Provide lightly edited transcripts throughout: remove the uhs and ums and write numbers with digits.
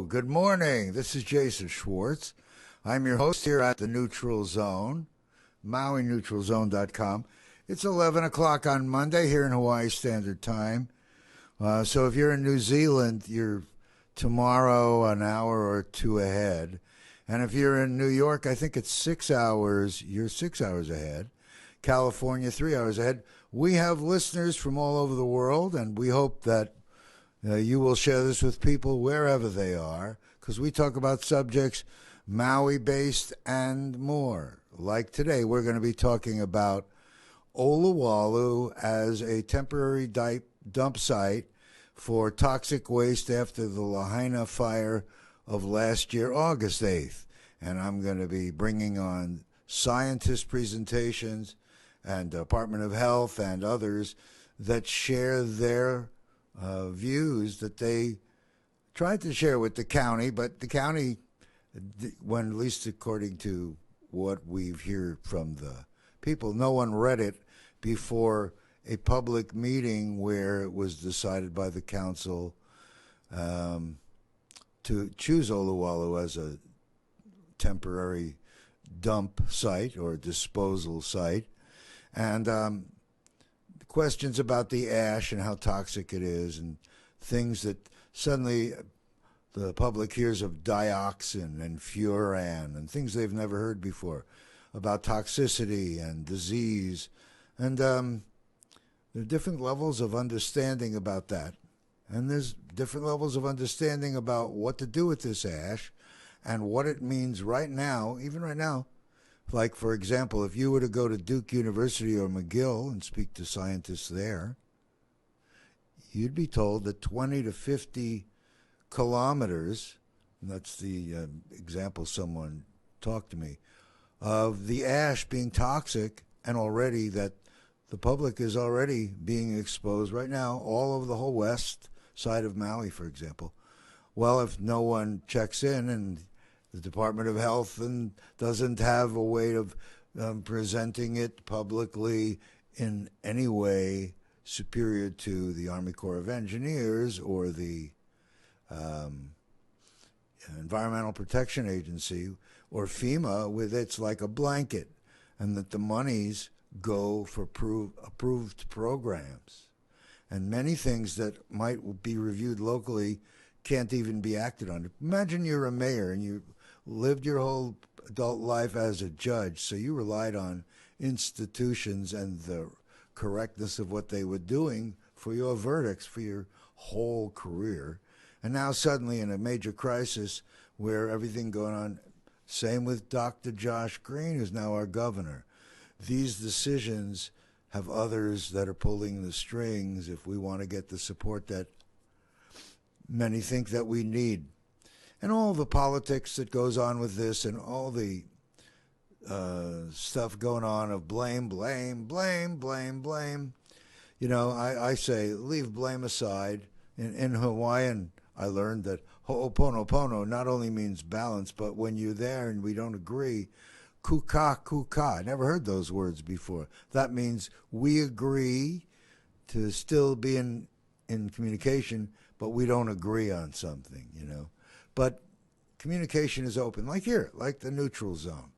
good morning. This is Jason Schwartz. I'm your host here at the Neutral Zone, MauiNeutralZone.com. It's 11 o'clock on Monday here in Hawaii Standard Time. So if you're in New Zealand, you're tomorrow an hour or two ahead. And if you're in New York, I think it's 6 hours. You're 6 hours ahead. California, 3 hours ahead. We have listeners from all over the world, and we hope that you will share this with people wherever they are, because we talk about subjects Maui-based and more. Like today, we're going to be talking about Olowalu as a temporary dump site for toxic waste after the Lahaina fire of last year, August 8th. And I'm going to be bringing on scientist presentations and Department of Health and others that share their views that they tried to share with the county, but the county, when at least according to what we've heard from the people, no one read it before a public meeting where it was decided by the council to choose Olowalu as a temporary dump site or disposal site. And questions about the ash and how toxic it is and things that suddenly the public hears of dioxin and furan and things they've never heard before about toxicity and disease. And there are different levels of understanding about that. And there's different levels of understanding about what to do with this ash and what it means right now, even right now. Like, for example, if you were to go to Duke University or McGill and speak to scientists there, you'd be told that 20 to 50 kilometers, and that's the example someone talked to me, of the ash being toxic, and already that the public is already being exposed right now all over the whole west side of Maui, for example. Well, if no one checks in and the Department of Health and doesn't have a way of presenting it publicly in any way superior to the Army Corps of Engineers or the Environmental Protection Agency or FEMA, with it's like a blanket, and that the monies go for approved programs. And many things that might be reviewed locally can't even be acted on. Imagine you're a mayor and you lived your whole adult life as a judge, so you relied on institutions and the correctness of what they were doing for your verdicts for your whole career. And now suddenly in a major crisis where everything going on, same with Dr. Josh Green, who's now our governor. These decisions have others that are pulling the strings if we want to get the support that many think that we need. And all the politics that goes on with this and all the stuff going on of blame. You know, I say leave blame aside. In Hawaiian, I learned that ho'oponopono not only means balance, but when you're there and we don't agree, kuka. I never heard those words before. That means we agree to still be in communication, but we don't agree on something, you know. But communication is open, like here, like the neutral zone.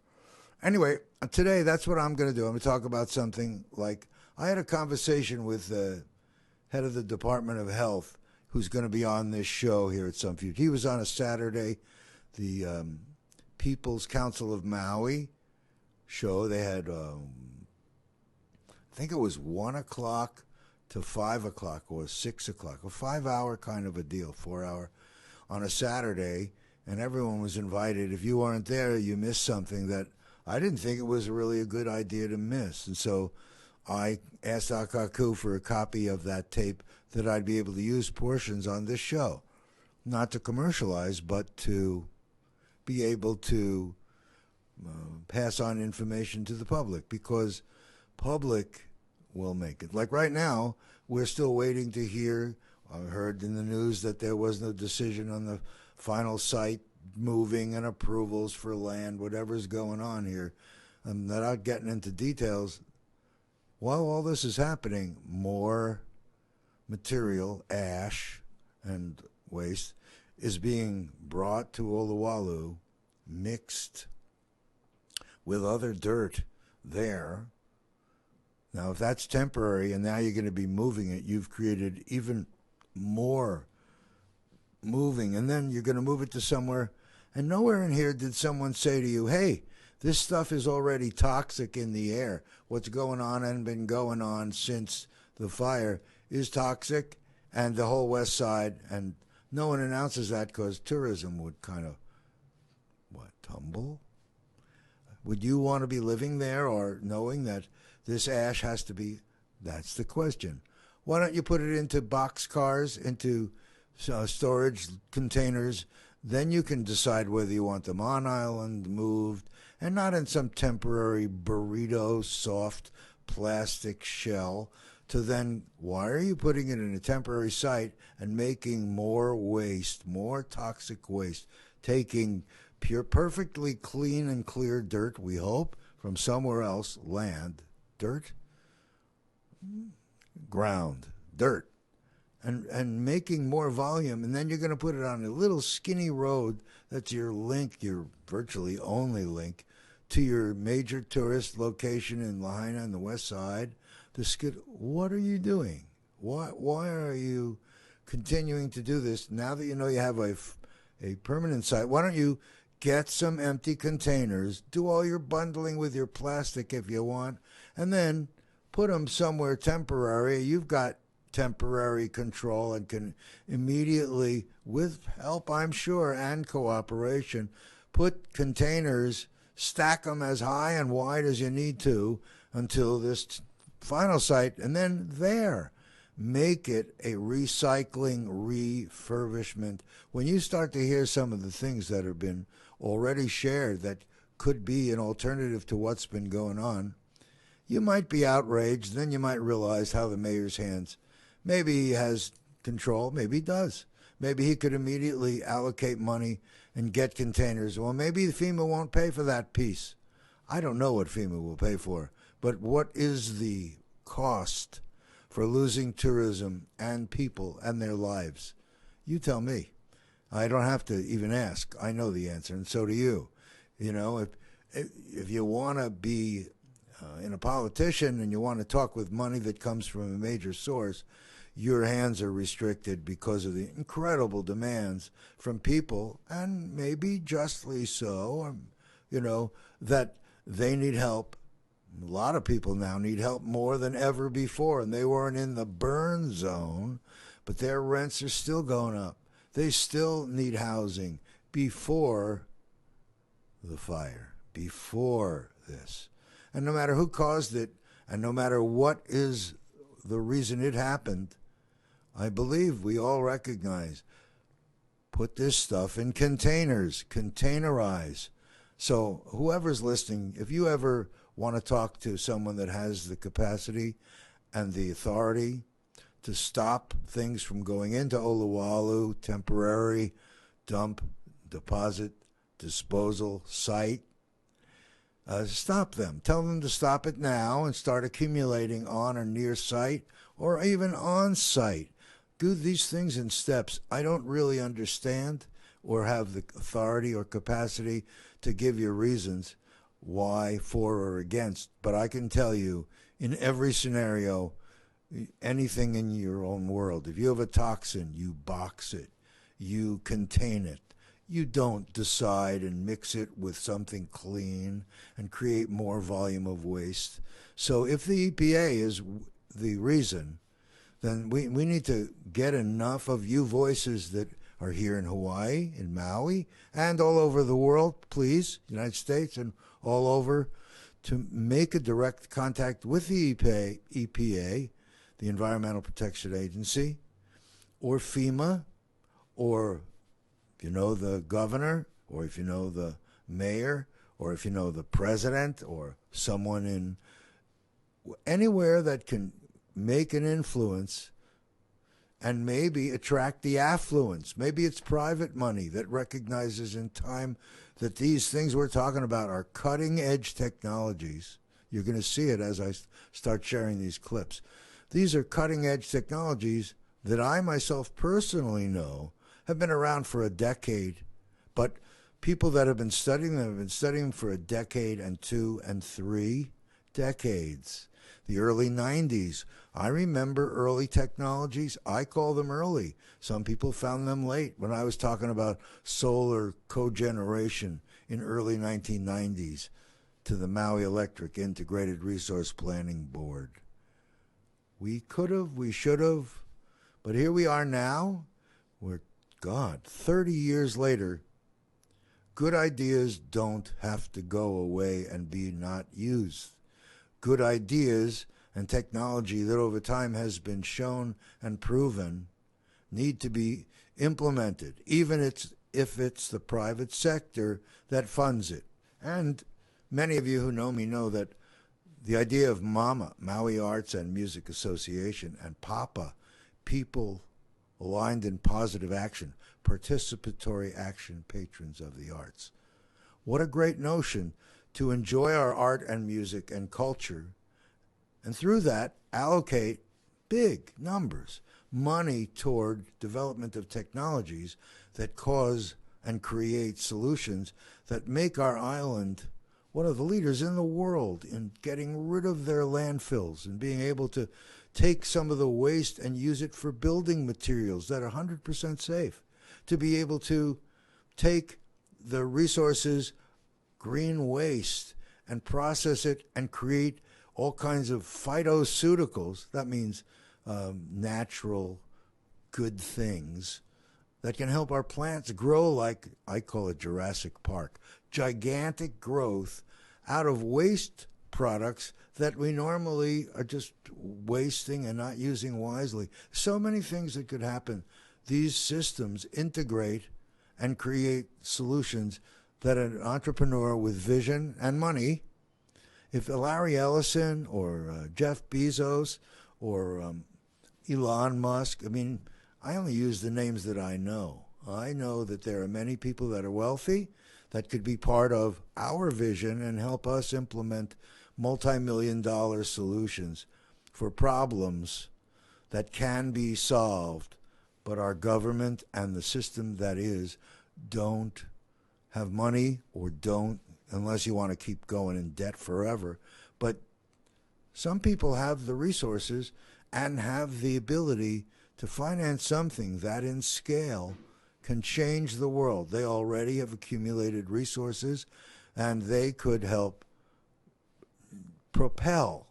Anyway, today that's what I'm going to do. I'm going to talk about something like I had a conversation with the head of the Department of Health who's going to be on this show here at some future. He was on a Saturday, the People's Council of Maui show. They had, I think it was 1 o'clock to 5 o'clock or 6 o'clock, a 5-hour kind of a deal, 4-hour on a Saturday, and everyone was invited. If you weren't there, you missed something that I didn't think it was really a good idea to miss. And so I asked Akaku for a copy of that tape that I'd be able to use portions on this show, not to commercialize, but to be able to pass on information to the public, because public will make it. Like right now, we're still waiting to hear. I heard in the news that there was no decision on the final site moving and approvals for land, whatever's going on here. I'm not getting into details. While all this is happening, more material, ash, and waste is being brought to Olowalu, mixed with other dirt there. Now, if that's temporary and now you're going to be moving it, you've created even more moving, and then you're going to move it to somewhere, and nowhere in here did someone say to you, hey, this stuff is already toxic in the air. What's going on and been going on since the fire is toxic, and the whole west side, and no one announces that because tourism would kind of, tumble? Would you want to be living there or knowing that this ash has to be? That's the question. Why don't you put it into box cars, into storage containers? Then you can decide whether you want them on island, moved, and not in some temporary burrito soft plastic shell. To then, why are you putting it in a temporary site and making more waste, more toxic waste, taking pure, perfectly clean and clear dirt, we hope, from somewhere else, land, dirt, ground, dirt, and making more volume, and then you're going to put it on a little skinny road that's your link, your virtually only link, to your major tourist location in Lahaina on the west side. What are you doing? Why are you continuing to do this now that you know you have a permanent site? Why don't you get some empty containers, do all your bundling with your plastic if you want, and then put them somewhere temporary. You've got temporary control and can immediately, with help I'm sure and cooperation, put containers, stack them as high and wide as you need to until this final site, and then there, make it a recycling refurbishment. When you start to hear some of the things that have been already shared that could be an alternative to what's been going on, you might be outraged. Then you might realize how the mayor's hands, maybe he has control, maybe he does. Maybe he could immediately allocate money and get containers. Well, maybe FEMA won't pay for that piece. I don't know what FEMA will pay for. But what is the cost for losing tourism and people and their lives? You tell me. I don't have to even ask. I know the answer, and so do you. You know, if you want to be a politician and you want to talk with money that comes from a major source, your hands are restricted because of the incredible demands from people, and maybe justly so, that they need help. A lot of people now need help more than ever before, and they weren't in the burn zone, but their rents are still going up. They still need housing before the fire, before this. And no matter who caused it, and no matter what is the reason it happened, I believe we all recognize, put this stuff in containers, containerize. So whoever's listening, if you ever want to talk to someone that has the capacity and the authority to stop things from going into Olowalu Temporary Deposit Disposal Site, stop them. Tell them to stop it now and start accumulating on or near site or even on site. Do these things in steps. I don't really understand or have the authority or capacity to give you reasons why, for or against, but I can tell you in every scenario, anything in your own world, if you have a toxin, you box it, you contain it. You don't decide and mix it with something clean and create more volume of waste. So if the EPA is the reason, then we need to get enough of you voices that are here in Hawaii, in Maui, and all over the world, please, United States and all over, to make a direct contact with the EPA, the Environmental Protection Agency, or FEMA, or if you know the governor, or if you know the mayor, or if you know the president, or someone in anywhere that can make an influence and maybe attract the affluence. Maybe it's private money that recognizes in time that these things we're talking about are cutting-edge technologies. You're going to see it as I start sharing these clips. These are cutting-edge technologies that I myself personally know have been around for a decade, but people that have been studying them have been studying them for a decade and 2 and 3 decades. The early 90s. I remember early technologies. I call them early. Some people found them late when I was talking about solar cogeneration in early 1990s to the Maui Electric Integrated Resource Planning Board. We could have, we should have, but here we are now. We're, God, 30 years later, good ideas don't have to go away and be not used. Good ideas and technology that over time has been shown and proven need to be implemented, even if it's the private sector that funds it. And many of you who know me know that the idea of MAMA, Maui Arts and Music Association, and PAPA, People Aligned in Positive Action, Participatory Action Patrons of the Arts. What a great notion to enjoy our art and music and culture, and through that allocate big numbers, money toward development of technologies that cause and create solutions that make our island one of the leaders in the world in getting rid of their landfills and being able to take some of the waste and use it for building materials that are 100% safe, to be able to take the resources, green waste, and process it and create all kinds of phytoceuticals. That means natural good things that can help our plants grow like, I call it Jurassic Park, gigantic growth out of waste products that we normally are just wasting and not using wisely. So many things that could happen. These systems integrate and create solutions that an entrepreneur with vision and money, if Larry Ellison or Jeff Bezos or Elon Musk, I mean, I only use the names that I know. I know that there are many people that are wealthy that could be part of our vision and help us implement multi-million-dollar solutions for problems that can be solved, but our government and the system that is don't have money or don't, unless you want to keep going in debt forever. But some people have the resources and have the ability to finance something that in scale can change the world. They already have accumulated resources, and they could help propel,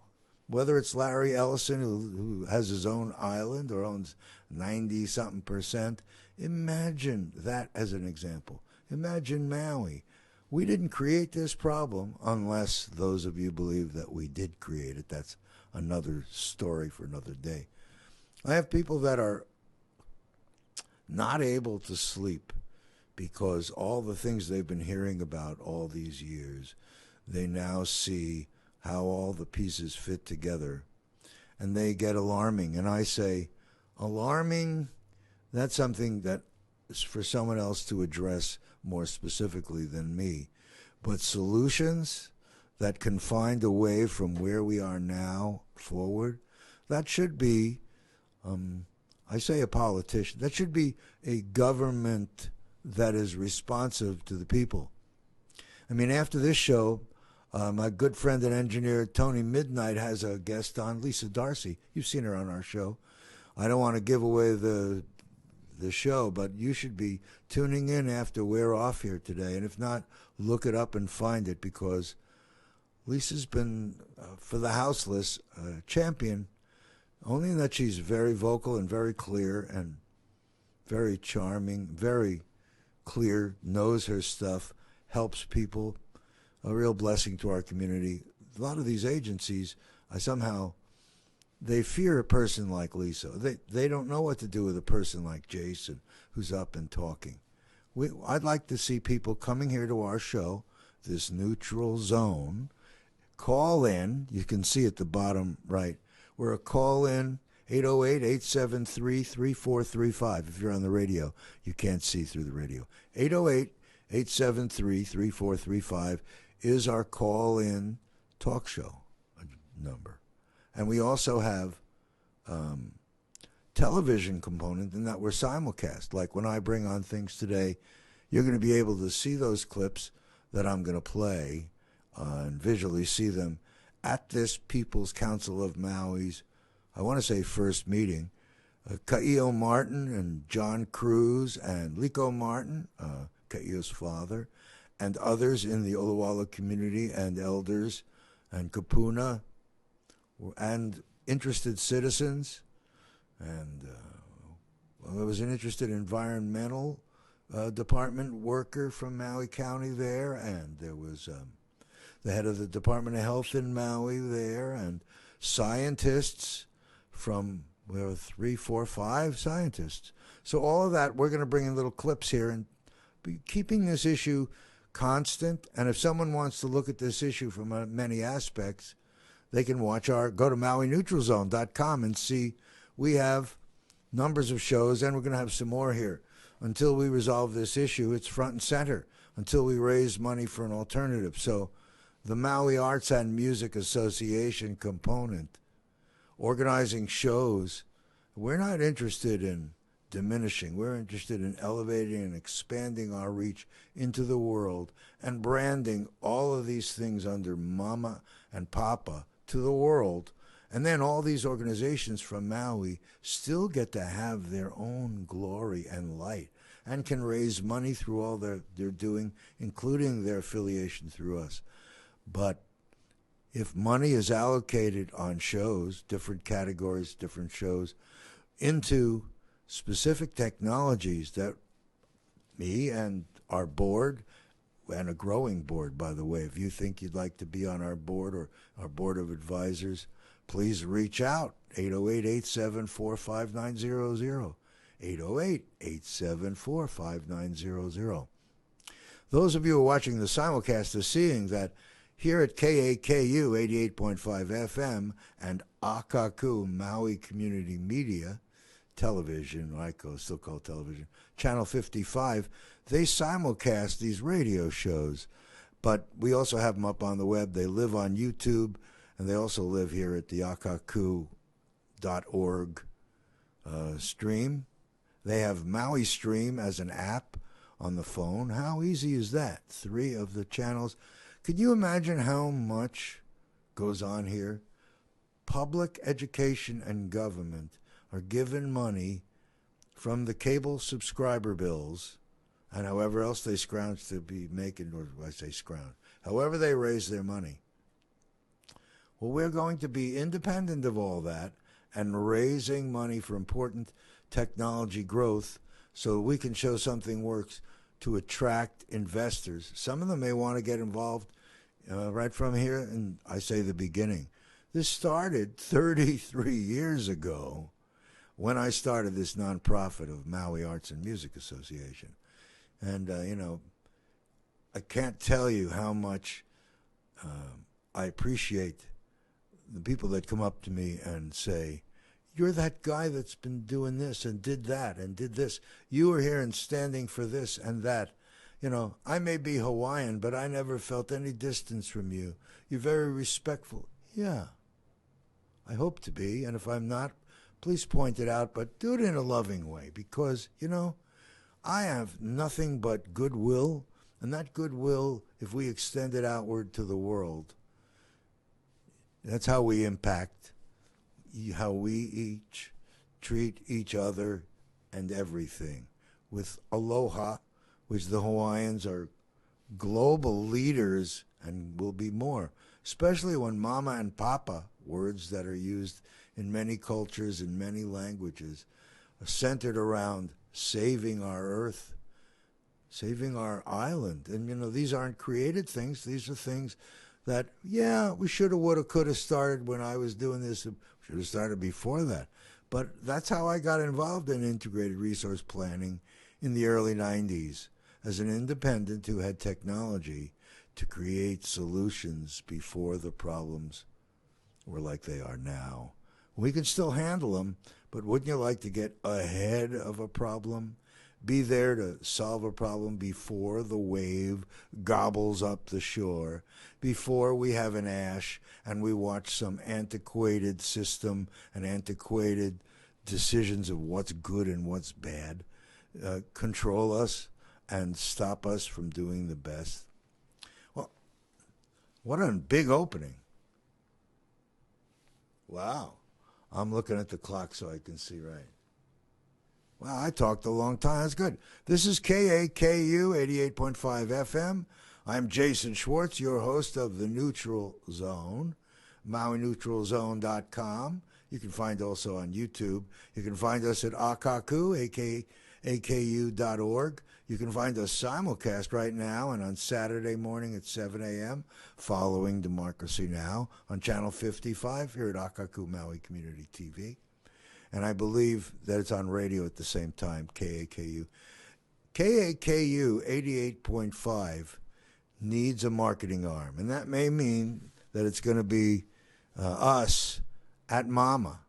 whether it's Larry Ellison, who has his own island or owns 90-something%. Imagine that as an example. Imagine Maui. We didn't create this problem unless those of you believe that we did create it. That's another story for another day. I have people that are not able to sleep because all the things they've been hearing about all these years, they now see how all the pieces fit together, and they get alarming. And I say, alarming, that's something that is for someone else to address more specifically than me. But solutions that can find a way from where we are now forward, that should be, I say a politician, that should be a government that is responsive to the people. I mean, after this show, my good friend and engineer Tony Midnight has a guest on, Lisa Darcy. You've seen her on our show. I don't want to give away the show, but you should be tuning in after we're off here today. And if not, look it up and find it, because Lisa's been, for the houseless, champion, only in that she's very vocal and very clear and very charming, very clear, knows her stuff, helps people, a real blessing to our community. A lot of these agencies, they fear a person like Lisa. They don't know what to do with a person like Jason, who's up and talking. I'd like to see people coming here to our show, this neutral zone, call in. You can see at the bottom right. We're a call-in, 808-873-3435. If you're on the radio, you can't see through the radio. 808-873-3435 is our call-in talk show number. And we also have television component in that we're simulcast. Like when I bring on things today, you're going to be able to see those clips that I'm going to play and visually see them at this People's Council of Maui's, I want to say, first meeting. Liko Martin and John Cruz and Liko Martin, Ka'io's father, and others in the Olowalu community and elders and Kapuna and interested citizens. And there was an interested environmental department worker from Maui County there, and there was the head of the Department of Health in Maui there, and scientists from, there were 3, 4, 5 scientists. So all of that, we're going to bring in little clips here and be keeping this issue constant. And if someone wants to look at this issue from many aspects, they can go to MauiNeutralZone.com and see we have numbers of shows, and we're going to have some more here. Until we resolve this issue, it's front and center, until we raise money for an alternative. So the Maui Arts and Music Association component, organizing shows, we're not interested in diminishing. We're interested in elevating and expanding our reach into the world and branding all of these things under Mama and Papa to the world. And then all these organizations from Maui still get to have their own glory and light and can raise money through all they're doing, including their affiliation through us. But if money is allocated on shows, different categories, different shows, into specific technologies that me and our board, and a growing board, by the way, if you think you'd like to be on our board or our board of advisors, please reach out, 808-874-5900, 808-874-5900. Those of you who are watching the simulcast are seeing that here at KAKU 88.5 FM and Akaku Maui Community Media Television, still called television, Channel 55, they simulcast these radio shows. But we also have them up on the web. They live on YouTube, and they also live here at the akaku.org stream. They have Maui Stream as an app on the phone. How easy is that? 3 of the channels. Could you imagine how much goes on here? Public education and government are given money from the cable subscriber bills and however else they scrounge to be making, or I say scrounge, however they raise their money. Well, we're going to be independent of all that and raising money for important technology growth so we can show something works to attract investors. Some of them may want to get involved right from here, and I say the beginning. This started 33 years ago when I started this nonprofit of Maui Arts and Music Association. And, I can't tell you how much I appreciate the people that come up to me and say, you're that guy that's been doing this and did that and did this. You were here and standing for this and that. I may be Hawaiian, but I never felt any distance from you. You're very respectful. Yeah, I hope to be. And if I'm not, please point it out, but do it in a loving way because, I have nothing but goodwill. And that goodwill, if we extend it outward to the world, that's how we impact, how we each treat each other and everything. With aloha, which the Hawaiians are global leaders and will be more, especially when mama and papa, words that are used in many cultures and many languages, are centered around saving our earth, saving our island. And, these aren't created things. These are things that, we should have, would have, could have started when I was doing this. Should have started before that. But that's how I got involved in integrated resource planning in the early 90s as an independent who had technology to create solutions before the problems were like they are now. We can still handle them, but wouldn't you like to get ahead of a problem? Be there to solve a problem before the wave gobbles up the shore, before we have an ash and we watch some antiquated system, an antiquated decisions of what's good and what's bad control us and stop us from doing the best. Well, what a big opening. Wow. I'm looking at the clock so I can see right. Wow, I talked a long time. That's good. This is KAKU 88.5 FM. I'm Jason Schwartz, your host of The Neutral Zone, MauiNeutralZone.com. You can find also on YouTube. You can find us at akaku, aku.org. You can find us simulcast right now and on Saturday morning at 7 a.m. following Democracy Now! On Channel 55 here at Akaku Maui Community TV. And I believe that it's on radio at the same time, KAKU. KAKU 88.5 needs a marketing arm. And that may mean that it's going to be us at Mama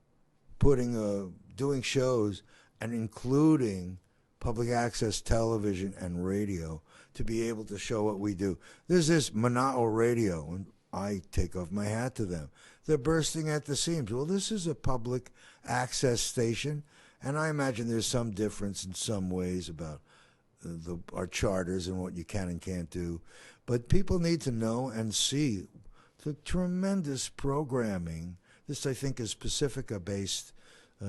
doing shows and including public access television and radio to be able to show what we do. There's this Mana'o Radio, and I take off my hat to them. They're bursting at the seams. Well, this is a public access station, and I imagine there's some difference in some ways about our charters and what you can and can't do. But people need to know and see the tremendous programming. This, I think, is Pacifica-based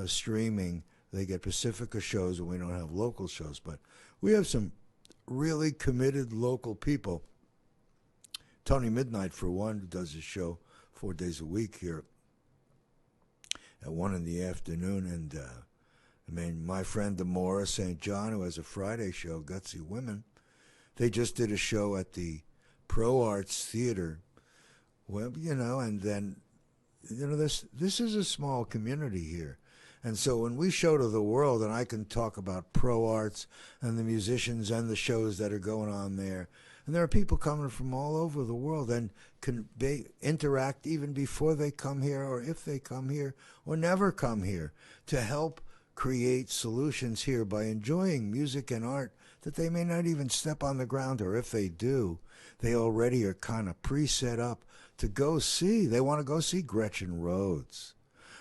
streaming. They get Pacifica shows, and we don't have local shows. But we have some really committed local people. Tony Midnight, for one, who does his show 4 days a week here at 1 in the afternoon. And, my friend Demora St. John, who has a Friday show, Gutsy Women, they just did a show at the Pro Arts Theater. Well, and then, this is a small community here. And so when we show to the world, and I can talk about Pro Arts and the musicians and the shows that are going on there, and there are people coming from all over the world and can interact even before they come here, or if they come here, or never come here, to help create solutions here by enjoying music and art that they may not even step on the ground, or if they do, they already are kind of pre-set up to go see. They want to go see Gretchen Rhodes.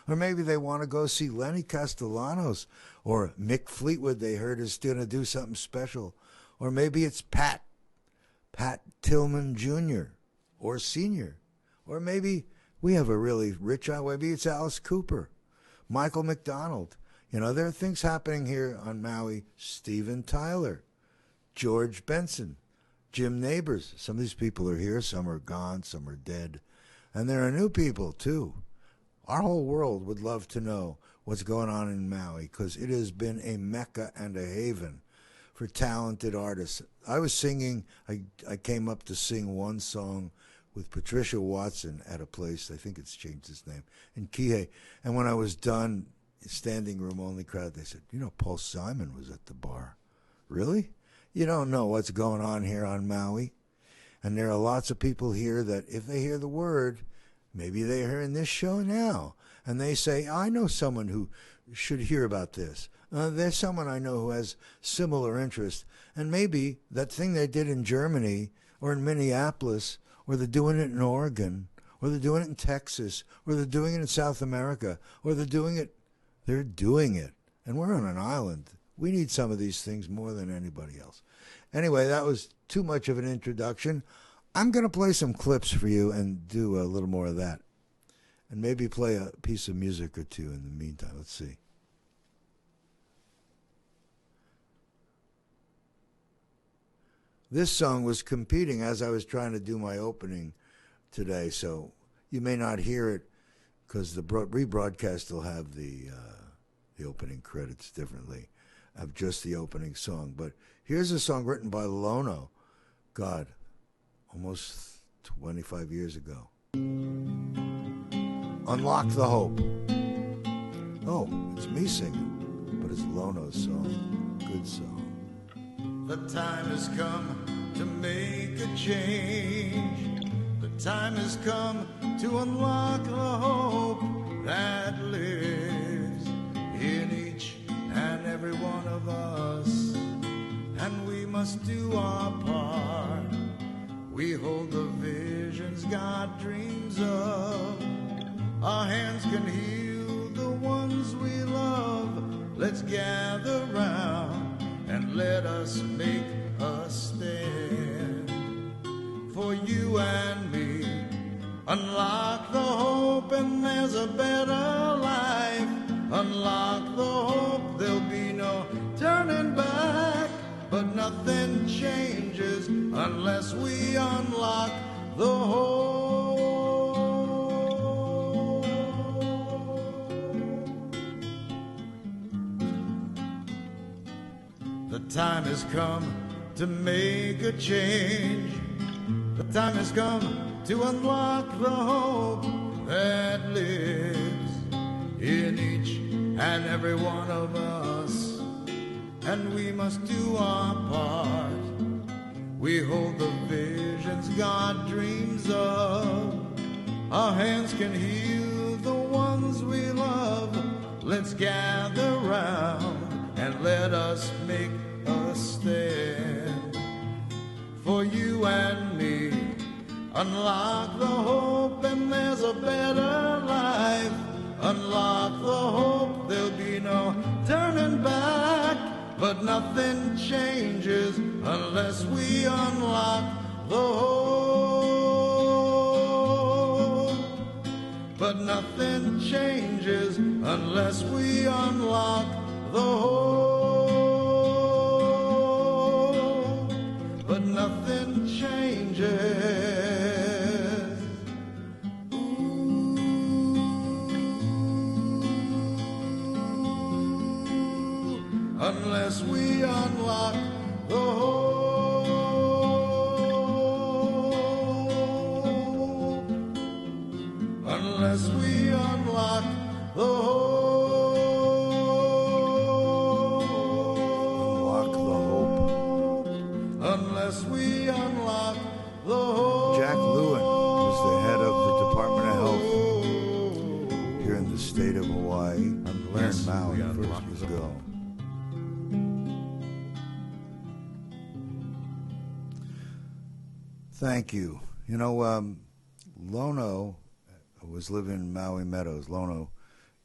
Or maybe they want to go see Lenny Castellanos, or Mick Fleetwood they heard is going to do something special. Or maybe it's Pat Tillman Jr. or Sr. Or maybe we have a really rich, maybe it's Alice Cooper, Michael McDonald. There are things happening here on Maui. Steven Tyler, George Benson, Jim Neighbors. Some of these people are here, some are gone, some are dead. And there are new people, too. Our whole world would love to know what's going on in Maui, because it has been a mecca and a haven for talented artists. I was singing, I came up to sing one song with Patricia Watson at a place, I think it's changed its name, in Kihei. And when I was done, standing room only crowd, they said, Paul Simon was at the bar. Really? You don't know what's going on here on Maui. And there are lots of people here that if they hear the word, maybe they're hearing this show now, and they say, I know someone who should hear about this. There's someone I know who has similar interest. And maybe that thing they did in Germany or in Minneapolis, or they're doing it in Oregon, or they're doing it in Texas, or they're doing it in South America, or they're doing it. And we're on an island. We need some of these things more than anybody else. Anyway, that was too much of an introduction. I'm going to play some clips for you and do a little more of that. And maybe play a piece of music or two in the meantime. Let's see. This song was competing as I was trying to do my opening today, so you may not hear it because the rebroadcast will have the opening credits differently of just the opening song. But here's a song written by Lono. God, almost 25 years ago. Unlock the Hope. Oh, it's me singing, but it's Lono's song. Good song. The time has come to make a change. The time has come to unlock the hope that lives in each and every one of us. And we must do our part. We hold the visions God dreams of. Our hands can heal the ones we love. gather round and let us make a stand. For you and me, unlock the hope and there's a better life. Unlock the hope, there'll be no turning back. But nothing changes unless we unlock the hope. The time has come to make a change. The time has come to unlock the hope that lives in each and every one of us. And we must do our part. We hold the visions God dreams of. Our hands can heal the ones we love. Let's gather round and let us make a stand. For you and me, unlock the hope and there's a better life. Unlock the hope, there'll be no turning back. But nothing changes unless we unlock the hope. But nothing changes unless we unlock the hope. But nothing changes. Unless we unlock the hope. Unless we unlock the hope. Unlock the hope. Unless we unlock the hope. Jack Lewin was the head of the Department of Health here in the state of Hawaii. I'm Lorrin Pang, first was go. Thank you. You know, Lono was living in Maui Meadows. Lono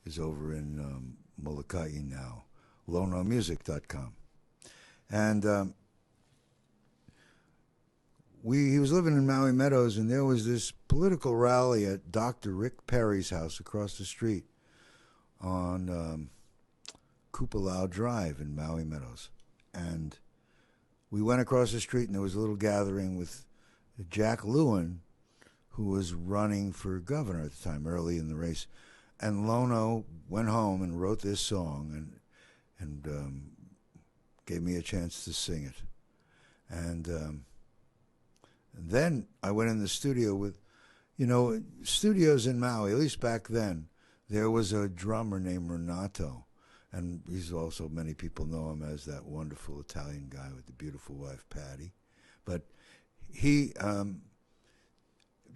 is over in Molokai now. LonoMusic.com. And he was living in Maui Meadows, and there was this political rally at Dr. Rick Perry's house across the street on Kupalau Drive in Maui Meadows. And we went across the street, and there was a little gathering with Jack Lewin, who was running for governor at the time, early in the race. And Lono went home and wrote this song and gave me a chance to sing it. And then I went in the studio with, you know, studios in Maui, at least back then, there was a drummer named Renato. And he's also, many people know him as that wonderful Italian guy with the beautiful wife, Patty. But he,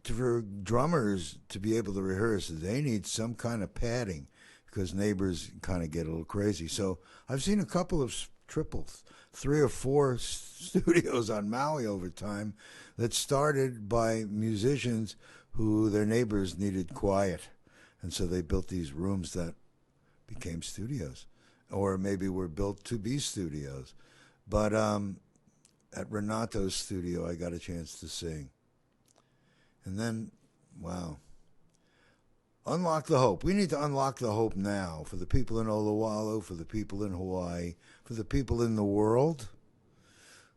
for drummers to be able to rehearse, they need some kind of padding because neighbors kind of get a little crazy. So I've seen a couple of triples, 3 or 4 studios on Maui over time that started by musicians who their neighbors needed quiet. And so they built these rooms that became studios, or maybe were built to be studios. But at Renato's studio, I got a chance to sing. And then, wow. Unlock the hope. We need to unlock the hope now for the people in Olowalu, for the people in Hawaii, for the people in the world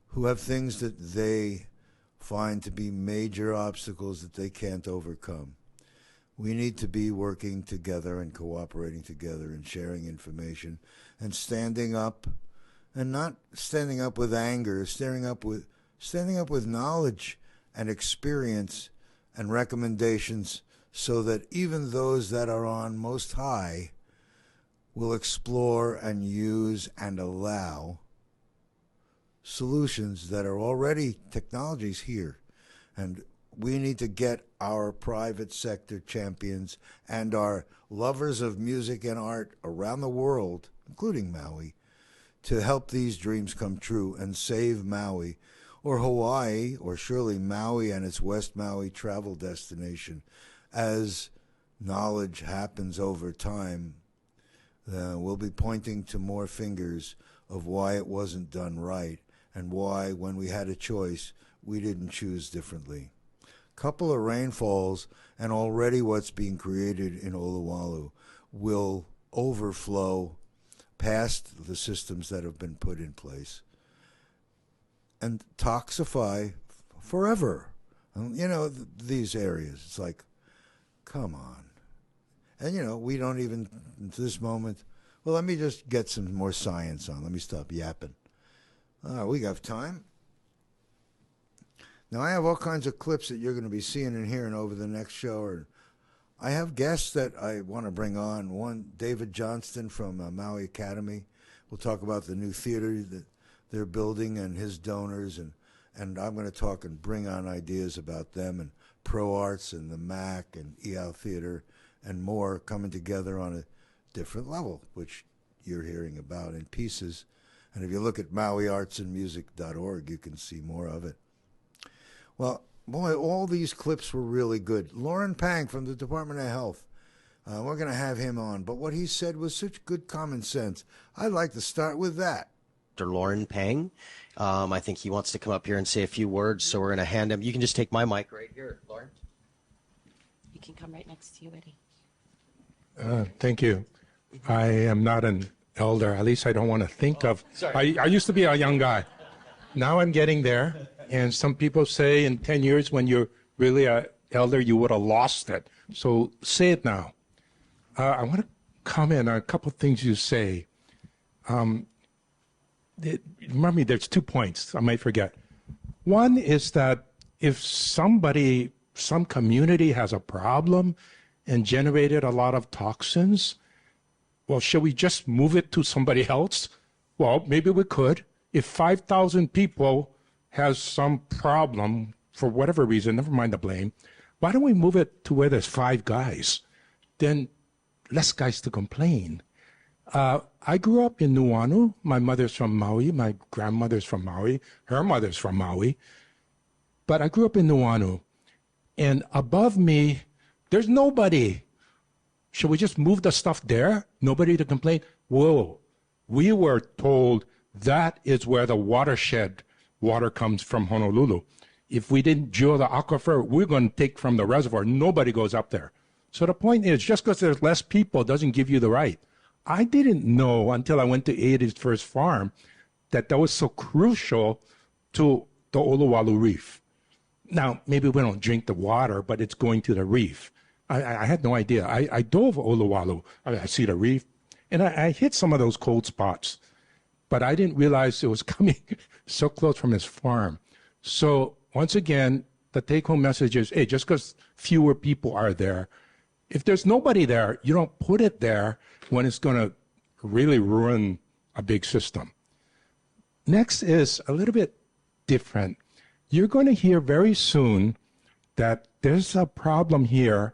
who have things that they find to be major obstacles that they can't overcome. We need to be working together and cooperating together and sharing information and standing up, and not standing up with anger, standing up with knowledge and experience and recommendations, so that even those that are on most high will explore and use and allow solutions that are already technologies here. And we need to get our private sector champions and our lovers of music and art around the world, including Maui, to help these dreams come true and save Maui, or Hawaii, or surely Maui and its West Maui travel destination. As knowledge happens over time, we'll be pointing to more fingers of why it wasn't done right and why, when we had a choice, we didn't choose differently. Couple of rainfalls, and already what's being created in Olowalu will overflow past the systems that have been put in place and toxify forever. These areas. It's like, come on. And, we don't even, at this moment, well, let me just get some more science on. Let me stop yapping. We got time. Now, I have all kinds of clips that you're going to be seeing and hearing over the next show. I have guests that I want to bring on. One, David Johnston from Maui Academy. We'll talk about the new theater that they're building and his donors. And I'm going to talk and bring on ideas about them and Pro Arts and the MAC and EAL Theater and more coming together on a different level, which you're hearing about in pieces. And if you look at MauiArtsAndMusic.org, you can see more of it. Well, boy, all these clips were really good. Lorrin Pang from the Department of Health. We're going to have him on. But what he said was such good common sense. I'd like to start with that. Dr. Lorrin Pang. I think he wants to come up here and say a few words, so we're going to hand him. You can just take my mic right here, Lorrin. You can come right next to you, Eddie. Thank you. I am not an elder. At least I don't want to think of. I used to be a young guy. Now I'm getting there. And some people say in 10 years when you're really an elder, you would have lost it. So say it now. I want to comment on a couple of things you say. Remember me, there's 2 points I might forget. One is that if some community has a problem and generated a lot of toxins, well, should we just move it to somebody else? Well, maybe we could. If 5,000 people has some problem for whatever reason, never mind the blame, why don't we move it to where there's 5 guys? Then less guys to complain. I grew up in Nuuanu. My mother's from Maui. My grandmother's from Maui. Her mother's from Maui. But I grew up in Nuuanu. And above me, there's nobody. Should we just move the stuff there? Nobody to complain? Whoa. We were told that is where the watershed water comes from Honolulu. If we didn't drill the aquifer, we're going to take from the reservoir. Nobody goes up there. So the point is, just because there's less people doesn't give you the right. I didn't know until I went to Eddie's first farm that was so crucial to the Olowalu Reef. Now, maybe we don't drink the water, but it's going to the reef. I had no idea. I dove Olowalu. I see the reef, and I hit some of those cold spots. But I didn't realize it was coming so close from his farm. So once again, the take-home message is, hey, just because fewer people are there, if there's nobody there, you don't put it there when it's going to really ruin a big system. Next is a little bit different. You're going to hear very soon that there's a problem here,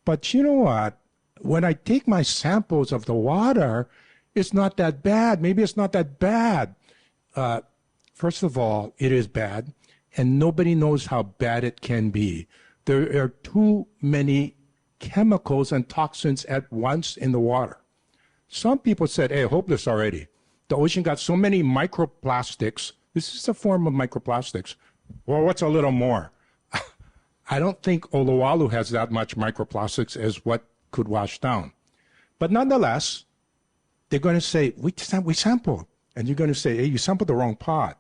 but you know what? When I take my samples of the water, it's not that bad. Maybe it's not that bad. First of all, it is bad, and nobody knows how bad it can be. There are too many chemicals and toxins at once in the water. Some people said, hey, hopeless already. The ocean got so many microplastics. This is a form of microplastics. Well, what's a little more? I don't think Olowalu has that much microplastics as what could wash down. But nonetheless, they're going to say, we sampled. And you're going to say, hey, you sampled the wrong pot.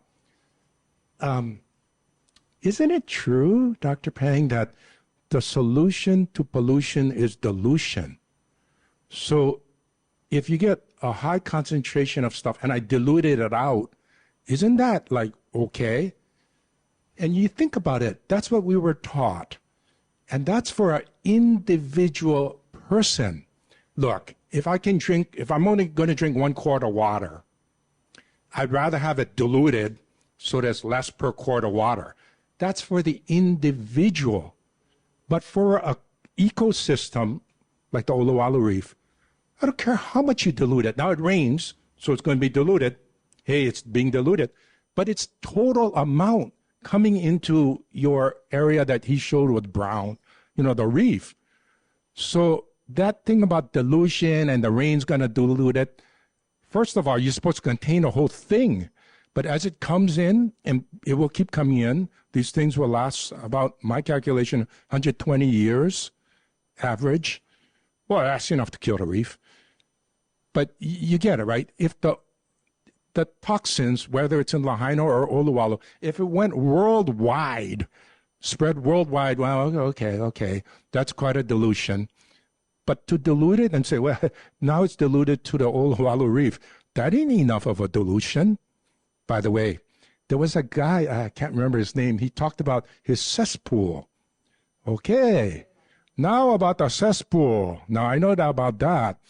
Isn't it true, Dr. Pang, that the solution to pollution is dilution? So if you get a high concentration of stuff and I diluted it out, isn't that like okay? And you think about it, that's what we were taught. And that's for an individual person. Look, if I'm only going to drink 1 quart of water, I'd rather have it diluted so there's less per quart of water. That's for the individual. But for an ecosystem like the Olowalu Reef, I don't care how much you dilute it. Now it rains, so it's going to be diluted. Hey, it's being diluted. But it's total amount coming into your area that he showed with brown, the reef. So that thing about dilution and the rain's going to dilute it, first of all, you're supposed to contain the whole thing. But as it comes in, and it will keep coming in, these things will last about, my calculation, 120 years average. Well, that's enough to kill the reef. But you get it, right? If the toxins, whether it's in Lahaina or Olowalu, if it went worldwide, spread worldwide, well, okay, that's quite a dilution. But to dilute it and say, well, now it's diluted to the Olowalu Reef, that ain't enough of a dilution. By the way, there was a guy, I can't remember his name, he talked about his cesspool. Okay, now about the cesspool. Now I know about that.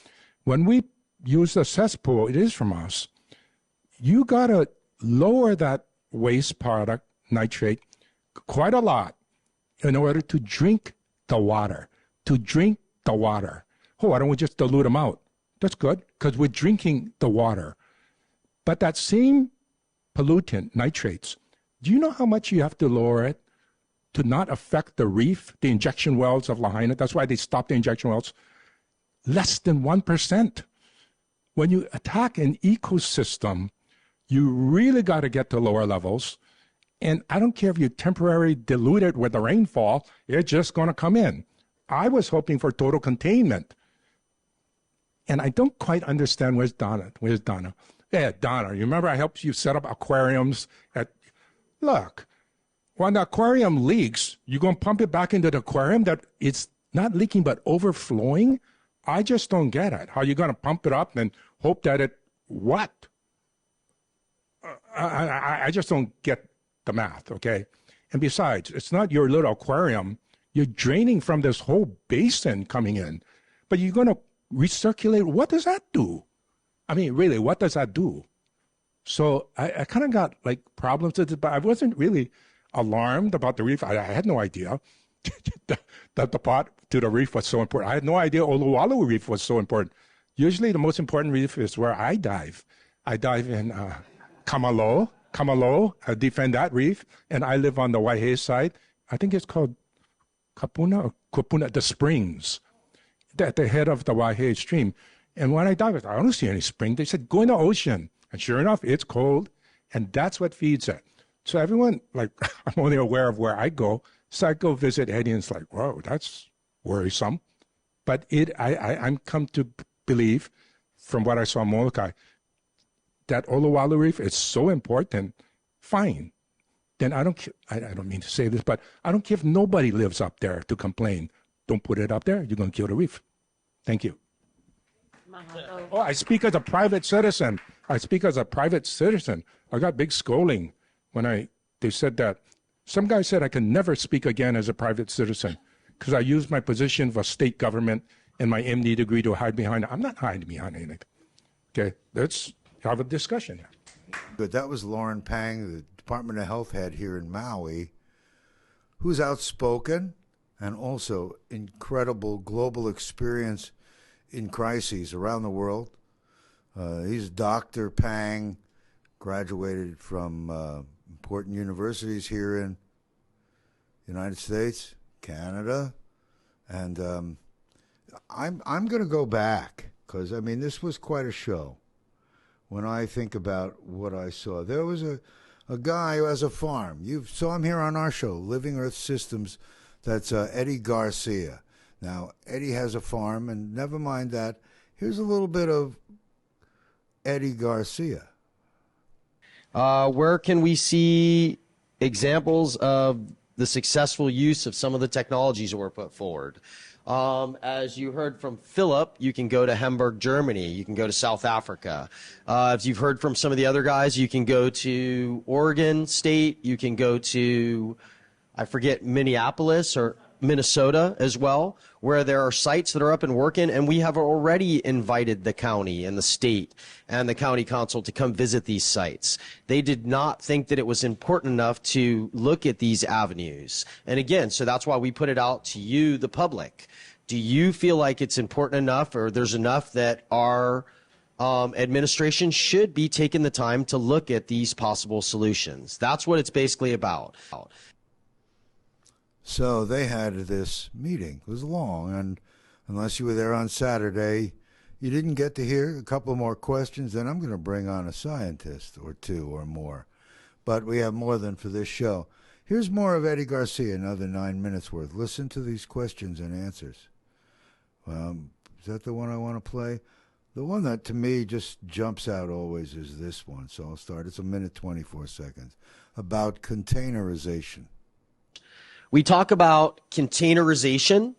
When we use the cesspool, it is from us. You got to lower that waste product, nitrate, quite a lot in order to drink the water. Oh, why don't we just dilute them out? That's good, because we're drinking the water. But that same pollutant, nitrates, do you know how much you have to lower it to not affect the reef, the injection wells of Lahaina? That's why they stopped the injection wells. Less than 1%. When you attack an ecosystem, you really got to get to lower levels. And I don't care if you temporarily dilute it with the rainfall, it's just going to come in. I was hoping for total containment. And I don't quite understand, where's Donna? Yeah, Donna, you remember I helped you set up aquariums look, when the aquarium leaks, you're going to pump it back into the aquarium that it's not leaking but overflowing? I just don't get it. How are you going to pump it up and hope that what? I just don't get the math, okay? And besides, it's not your little aquarium. You're draining from this whole basin coming in. But you're going to recirculate. What does that do? I mean, really, what does that do? So I kind of got like problems with it, but I wasn't really alarmed about the reef. I had no idea that the pot to the reef was so important. I had no idea Olowalu Reef was so important. Usually the most important reef is where I dive. I dive in Kamalo, I defend that reef, and I live on the Waihe side. I think it's called Kapuna, the springs, at the head of the Waihe stream. And when I dive, I don't see any spring. They said, go in the ocean. And sure enough, it's cold, and that's what feeds it. So everyone, like, I'm only aware of where I go. So I go visit Eddie, and it's like, whoa, that's worrisome. But I'm come to believe, from what I saw in Molokai, that Olowalu Reef is so important. Fine. Then I don't mean to say this, but I don't care if nobody lives up there to complain. Don't put it up there. You're going to kill the reef. Thank you. Oh, I speak as a private citizen. I got big scolding when they said that. Some guy said I can never speak again as a private citizen because I used my position for state government and my MD degree to hide behind it. I'm not hiding behind anything. Okay, let's have a discussion here. Good. That was Lorrin Pang, the Department of Health head here in Maui, who's outspoken and also incredible global experience in crises around the world. He's Dr. Pang, graduated from important universities here in the United States, Canada, and I'm going to go back because, I mean, this was quite a show. When I think about what I saw, there was a guy who has a farm. You saw him here on our show, Living Earth Systems. That's Eddie Garcia. Now, Eddie has a farm, and never mind that. Here's a little bit of Eddie Garcia. Where can we see examples of the successful use of some of the technologies that were put forward? As you heard from Philip, you can go to Hamburg, Germany. You can go to South Africa. As you've heard from some of the other guys, you can go to Oregon State. You can go to, I forget, Minneapolis or Minnesota as well, where there are sites that are up and working, and we have already invited the county and the state and the county council to come visit these sites. They did not think that it was important enough to look at these avenues. And again, so that's why we put it out to you, the public. Do you feel like it's important enough, or there's enough that our administration should be taking the time to look at these possible solutions? That's what it's basically about. So they had this meeting. It was long, and unless you were there on Saturday, you didn't get to hear a couple more questions, then I'm going to bring on a scientist or two or more. But we have more than for this show. Here's more of Eddie Garcia, another 9 minutes worth. Listen to these questions and answers. Is that the one I want to play? The one that to me just jumps out always is this one. So I'll start. It's 1 minute 24 seconds. About containerization. We talk about containerization,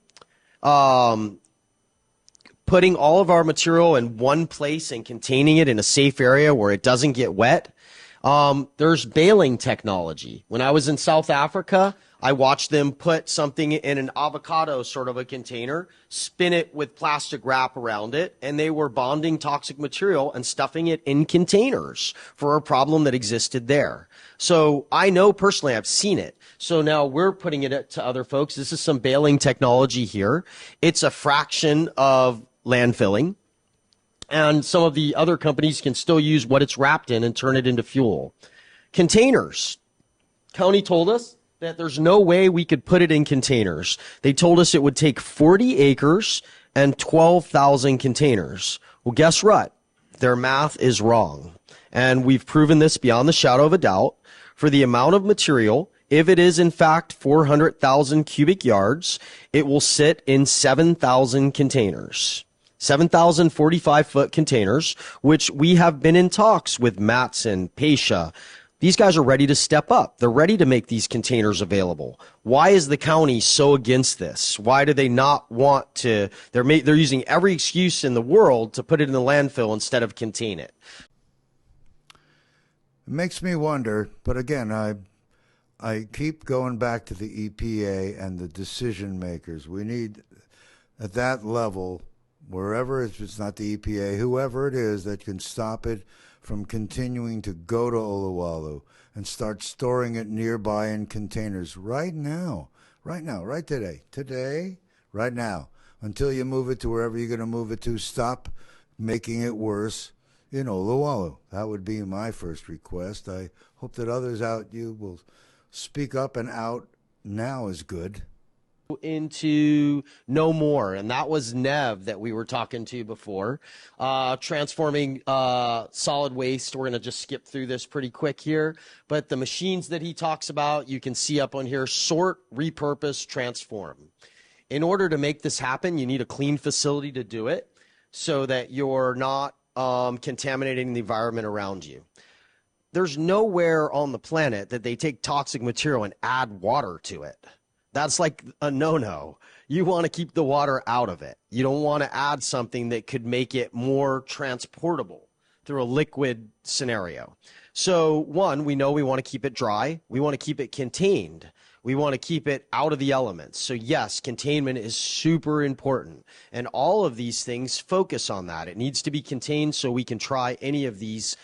putting all of our material in one place and containing it in a safe area where it doesn't get wet. There's baling technology. When I was in South Africa, I watched them put something in an avocado sort of a container, spin it with plastic wrap around it, and they were bonding toxic material and stuffing it in containers for a problem that existed there. So I know personally, I've seen it. So now we're putting it to other folks. This is some baling technology here. It's a fraction of landfilling. And some of the other companies can still use what it's wrapped in and turn it into fuel. Containers. County told us that there's no way we could put it in containers. They told us it would take 40 acres and 12,000 containers. Well, guess what? Their math is wrong. And we've proven this beyond the shadow of a doubt. For the amount of material, if it is in fact 400,000 cubic yards, it will sit in 7,000 containers. 7,000 45-foot containers, which we have been in talks with Matson, Pasha. These guys are ready to step up. They're ready to make these containers available. Why is the county so against this? Why do they not want to? They're using every excuse in the world to put it in the landfill instead of contain it. It makes me wonder, but again, I keep going back to the EPA and the decision makers. We need, at that level, wherever, if it's not the EPA, whoever it is that can stop it from continuing to go to Olowalu and start storing it nearby in containers right now, right today, right now, until you move it to wherever you're going to move it to. Stop making it worse in Olowalu. That would be my first request. I hope that others out you will speak up, and out now is good. Into no more, and that was Nev that we were talking to before. Transforming solid waste. We're going to just skip through this pretty quick here, but the machines that he talks about, you can see up on here: sort, repurpose, transform. In order to make this happen, you need a clean facility to do it so that you're not contaminating the environment around you. There's nowhere on the planet that they take toxic material and add water to it. That's like a no-no. You want to keep the water out of it. You don't want to add something that could make it more transportable through a liquid scenario. So one, we know we want to keep it dry. We want to keep it contained. We want to keep it out of the elements. So yes, containment is super important. And all of these things focus on that. It needs to be contained so we can try any of these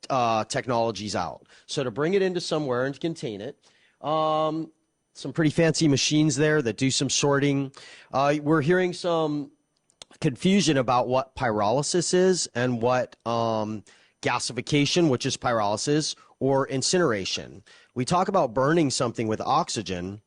technologies out. So to bring it into somewhere and contain it, some pretty fancy machines there that do some sorting. We're hearing some confusion about what pyrolysis is and what gasification, which is pyrolysis, or incineration. We talk about burning something with oxygen.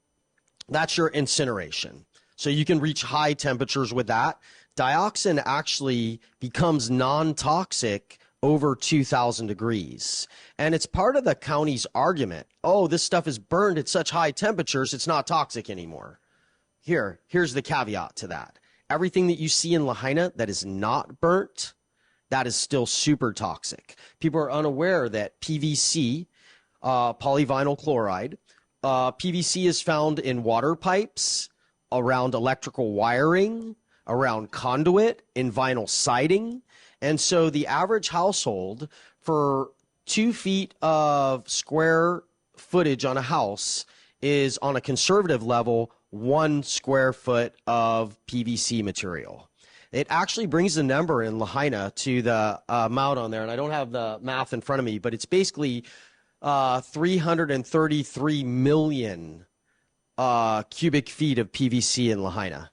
That's your incineration. So you can reach high temperatures with that. Dioxin actually becomes non-toxic over 2,000 degrees. And it's part of the county's argument. Oh, this stuff is burned at such high temperatures, it's not toxic anymore. Here's the caveat to that. Everything that you see in Lahaina that is not burnt, that is still super toxic. People are unaware that PVC, polyvinyl chloride, PVC is found in water pipes, around electrical wiring, around conduit, in vinyl siding. And so the average household, for 2 feet of square footage on a house, is on a conservative level 1 square foot of PVC material. It actually brings the number in Lahaina to the amount on there, and I don't have the math in front of me, but it's basically 333 million cubic feet of PVC in Lahaina.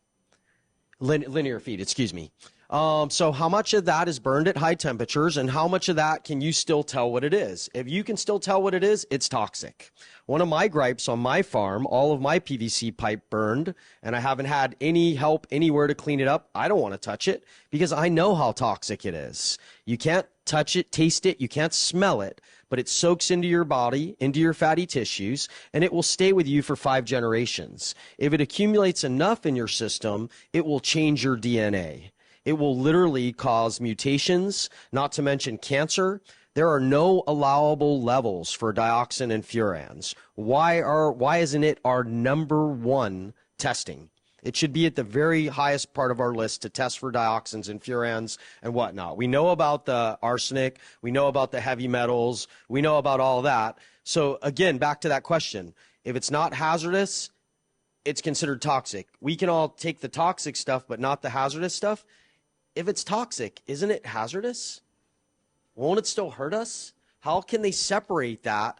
Linear feet, excuse me. So how much of that is burned at high temperatures, and how much of that can you still tell what it is? If you can still tell what it is, it's toxic. One of my gripes on my farm, all of my PVC pipe burned, and I haven't had any help anywhere to clean it up. I don't want to touch it because I know how toxic it is. You can't touch it, taste it, you can't smell it, but it soaks into your body, into your fatty tissues, and it will stay with you for 5 generations. If it accumulates enough in your system, it will change your DNA. It will literally cause mutations, not to mention cancer. There are no allowable levels for dioxin and furans. Why isn't it our #1 testing? It should be at the very highest part of our list to test for dioxins and furans and whatnot. We know about the arsenic. We know about the heavy metals. We know about all that. So again, back to that question. If it's not hazardous, it's considered toxic. We can all take the toxic stuff, but not the hazardous stuff. If it's toxic, isn't it hazardous? Won't it still hurt us? How can they separate that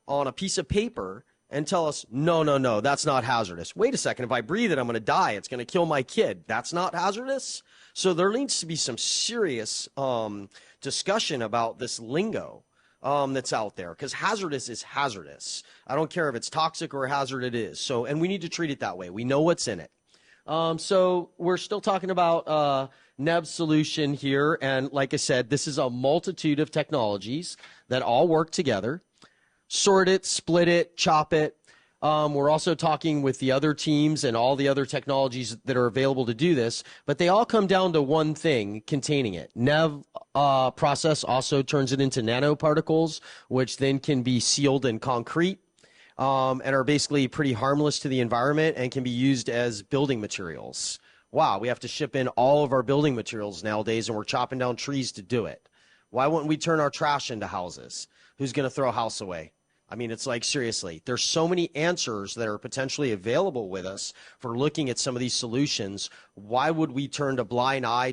on a piece of paper and tell us, no, that's not hazardous? Wait a second, if I breathe it, I'm going to die. It's going to kill my kid. That's not hazardous? So there needs to be some serious discussion about this lingo that's out there, because hazardous is hazardous. I don't care if it's toxic or hazard it is. So, and we need to treat it that way. We know what's in it. So we're still talking about Neb's solution here. And like I said, this is a multitude of technologies that all work together. Sort it, split it, chop it. We're also talking with the other teams and all the other technologies that are available to do this, but they all come down to one thing, containing it. Neb process also turns it into nanoparticles, which then can be sealed in concrete. And are basically pretty harmless to the environment and can be used as building materials. Wow, we have to ship in all of our building materials nowadays, and we're chopping down trees to do it. Why wouldn't we turn our trash into houses? Who's going to throw a house away? I mean, it's like, seriously, there's so many answers that are potentially available with us for looking at some of these solutions. Why would we turn a blind eye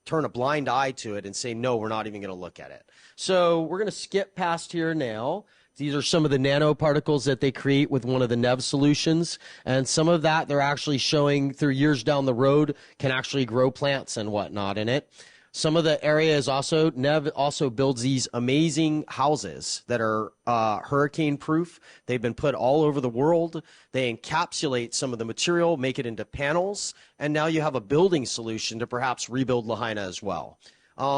to it and say, no, we're not even going to look at it? So we're going to skip past here now. These are some of the nanoparticles that they create with one of the Neb solutions. And some of that they're actually showing through years down the road can actually grow plants and whatnot in it. Some of the areas also, Neb also builds these amazing houses that are hurricane proof. They've been put all over the world. They encapsulate some of the material, make it into panels. And now you have a building solution to perhaps rebuild Lahaina as well.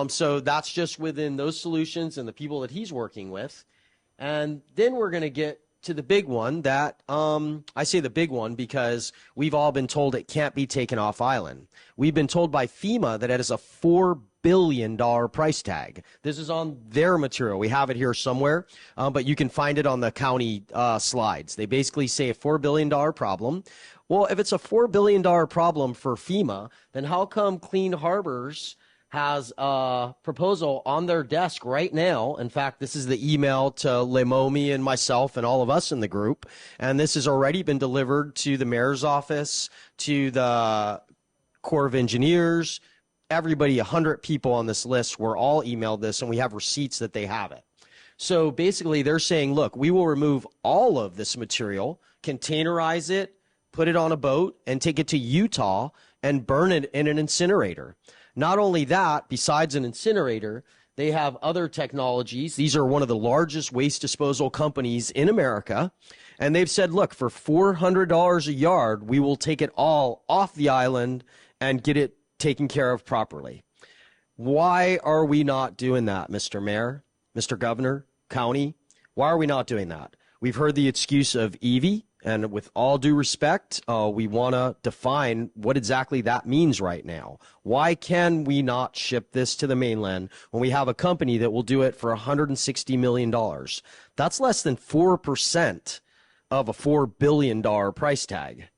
So that's just within those solutions and the people that he's working with. And then we're going to get to the big one that, I say the big one because we've all been told it can't be taken off island. We've been told by FEMA that it is a $4 billion price tag. This is on their material. We have it here somewhere, but you can find it on the county slides. They basically say a $4 billion problem. Well, if it's a $4 billion problem for FEMA, then how come Clean Harbors has a proposal on their desk right now? In fact, this is the email to Lemomi and myself and all of us in the group. And this has already been delivered to the mayor's office, to the Corps of Engineers, everybody, 100 people on this list were all emailed this, and we have receipts that they have it. So basically they're saying, look, we will remove all of this material, containerize it, put it on a boat, and take it to Utah and burn it in an incinerator. Not only that, besides an incinerator, they have other technologies. These are one of the largest waste disposal companies in America. And they've said, look, for $400 a yard, we will take it all off the island and get it taken care of properly. Why are we not doing that, Mr. Mayor, Mr. Governor, County? Why are we not doing that? We've heard the excuse of EV. And with all due respect, we want to define what exactly that means right now. Why can we not ship this to the mainland when we have a company that will do it for $160 million? That's less than 4% of a $4 billion price tag.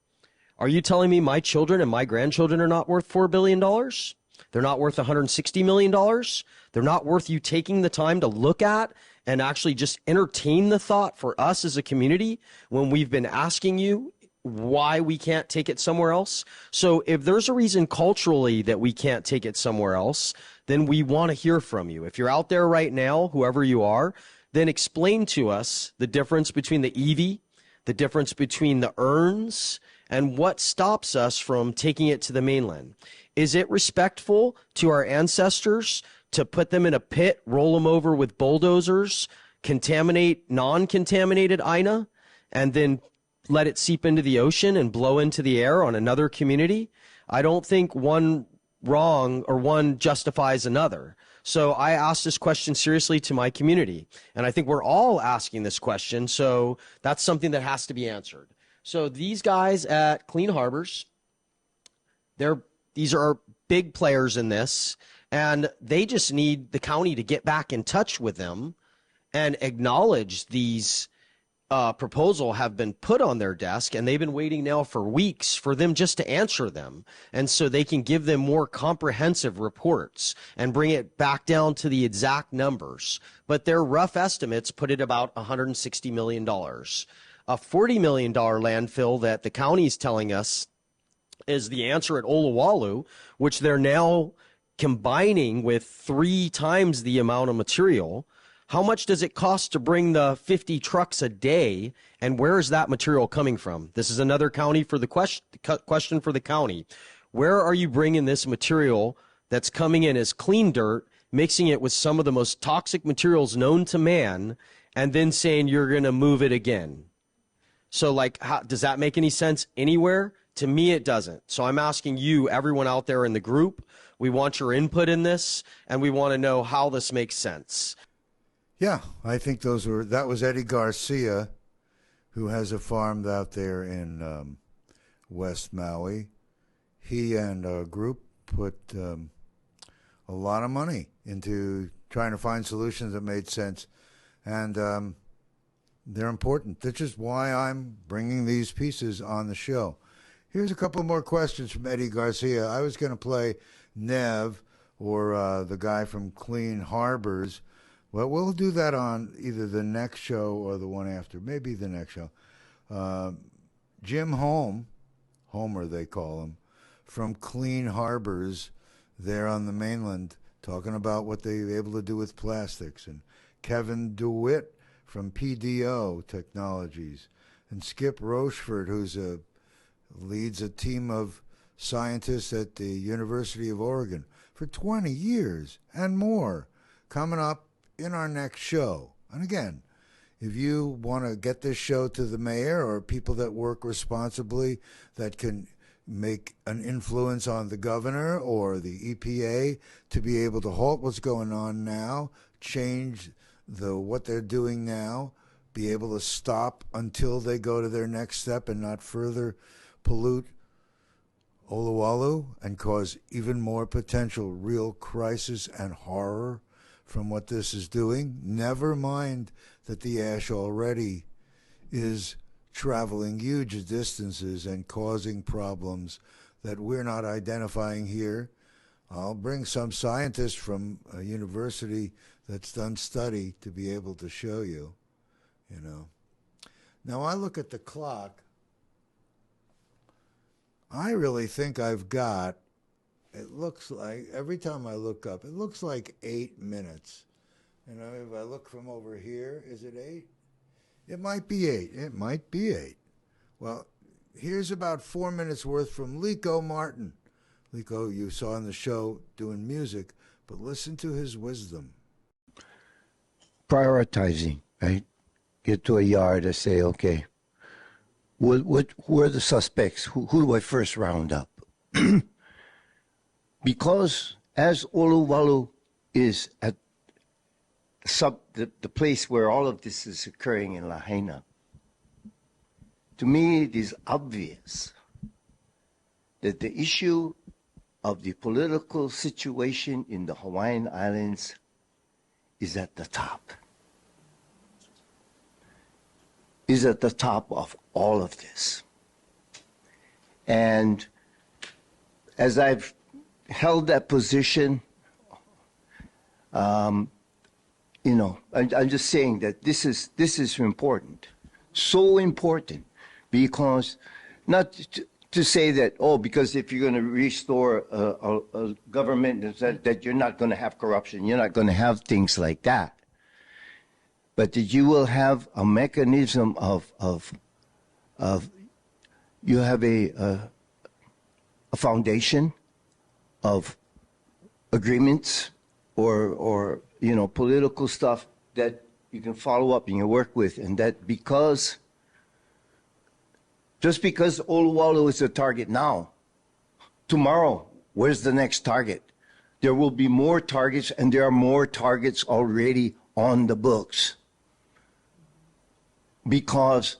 Are you telling me my children and my grandchildren are not worth $4 billion? They're not worth $160 million? They're not worth you taking the time to look at and actually just entertain the thought for us as a community when we've been asking you why we can't take it somewhere else? So if there's a reason culturally that we can't take it somewhere else, then we want to hear from you. If you're out there right now, whoever you are, then explain to us the difference between the EV, the difference between the urns, and what stops us from taking it to the mainland. Is it respectful to our ancestors to put them in a pit, roll them over with bulldozers, contaminate non-contaminated Aina, and then let it seep into the ocean and blow into the air on another community? I don't think one wrong or one justifies another. So I asked this question seriously to my community, and I think we're all asking this question, so that's something that has to be answered. So these guys at Clean Harbors, these are big players in this, and they just need the county to get back in touch with them and acknowledge these proposal have been put on their desk, and they've been waiting now for weeks for them just to answer them, and so they can give them more comprehensive reports and bring it back down to the exact numbers. But their rough estimates put it about $160 million. A $40 million landfill that the county is telling us is the answer at Olowalu, which they're now combining with 3 times the amount of material. How much does it cost to bring the 50 trucks a day, and where is that material coming from? This is another county for the question for the county. Where are you bringing this material that's coming in as clean dirt, mixing it with some of the most toxic materials known to man, and then saying you're going to move it again? So, like, does that make any sense anywhere? To me, it doesn't. So I'm asking you, everyone out there in the group, we want your input in this, and we want to know how this makes sense. Yeah, I think that was Eddie Garcia, who has a farm out there in West Maui. He and a group put a lot of money into trying to find solutions that made sense, and they're important. That's just why I'm bringing these pieces on the show. Here's a couple more questions from Eddie Garcia. I was going to play Nev or the guy from Clean Harbors. Well, we'll do that on either the next show or the one after, maybe the next show. Jim Homer they call him, from Clean Harbors there on the mainland, talking about what they're able to do with plastics. And Kevin DeWitt from PDO Technologies. And Skip Rochefort, leads a team of scientists at the University of Oregon for 20 years and more, coming up in our next show. And again, if you want to get this show to the mayor or people that work responsibly that can make an influence on the governor or the EPA to be able to halt what's going on now, change what they're doing now, be able to stop until they go to their next step and not further pollute Olowalu and cause even more potential real crisis and horror from what this is doing. Never mind that the ash already is traveling huge distances and causing problems that we're not identifying here. I'll bring some scientists from a university that's done study to be able to show you, Now I look at the clock. I really think I've got, it looks like, every time I look up, it looks like 8 minutes. If I look from over here, is it 8? It might be 8. It might be 8. Well, here's about 4 minutes worth from Liko Martin. Liko, you saw on the show doing music, but listen to his wisdom. Prioritizing, right? Get to a yard and say, okay, who are the suspects? Who do I first round up? Because as Olowalu is at the place where all of this is occurring in Lahaina, to me it is obvious that the issue of the political situation in the Hawaiian Islands is at the top. Is at the top of all of this. And as I've held that position, I'm just saying that this is important. So important, because not to say that, because if you're going to restore a government, that you're not going to have corruption, you're not going to have things like that. But that you will have a mechanism of you have a foundation of agreements or political stuff that you can follow up and you work with, and that just because Olowalu is a target now, tomorrow, where's the next target? There will be more targets, and there are more targets already on the books, because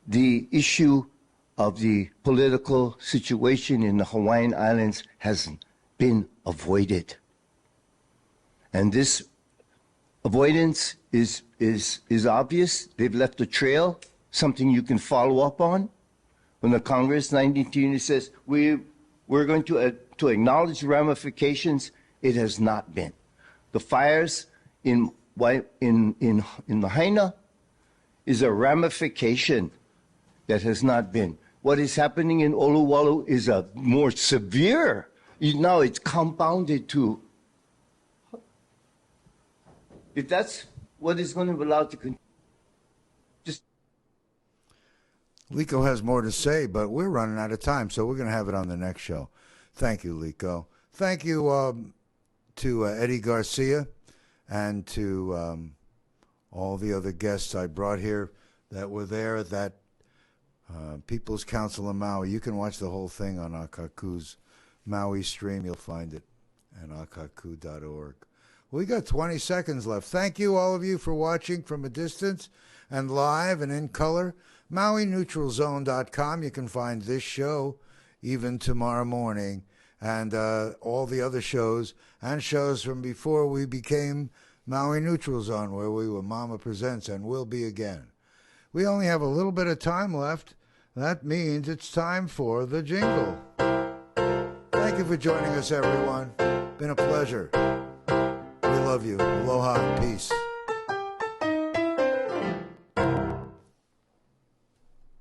the issue of the political situation in the Hawaiian Islands has been avoided. And this avoidance is obvious. They've left a trail, something you can follow up on. When the Congress 1920 says we're going to acknowledge ramifications, it has not been. The fires in Lahaina is a ramification that has not been. What is happening in Olowalu is a more severe. Now it's compounded to. If that's what is going to be allowed to continue, just. Liko has more to say, but we're running out of time, so we're going to have it on the next show. Thank you, Liko. Thank you to Eddie Garcia and to all the other guests I brought here that were there at that People's Council in Maui. You can watch the whole thing on Akaku's Maui stream. You'll find it at akaku.org. We got 20 seconds left. Thank you, all of you, for watching from a distance and live and in color. MauiNeutralZone.com. You can find this show even tomorrow morning, and all the other shows and shows from before we became Maui Neutral Zone, where we were Mama Presents and will be again. We only have a little bit of time left. That means it's time for the jingle. Thank you for joining us, everyone. Been a pleasure. We love you. Aloha and peace.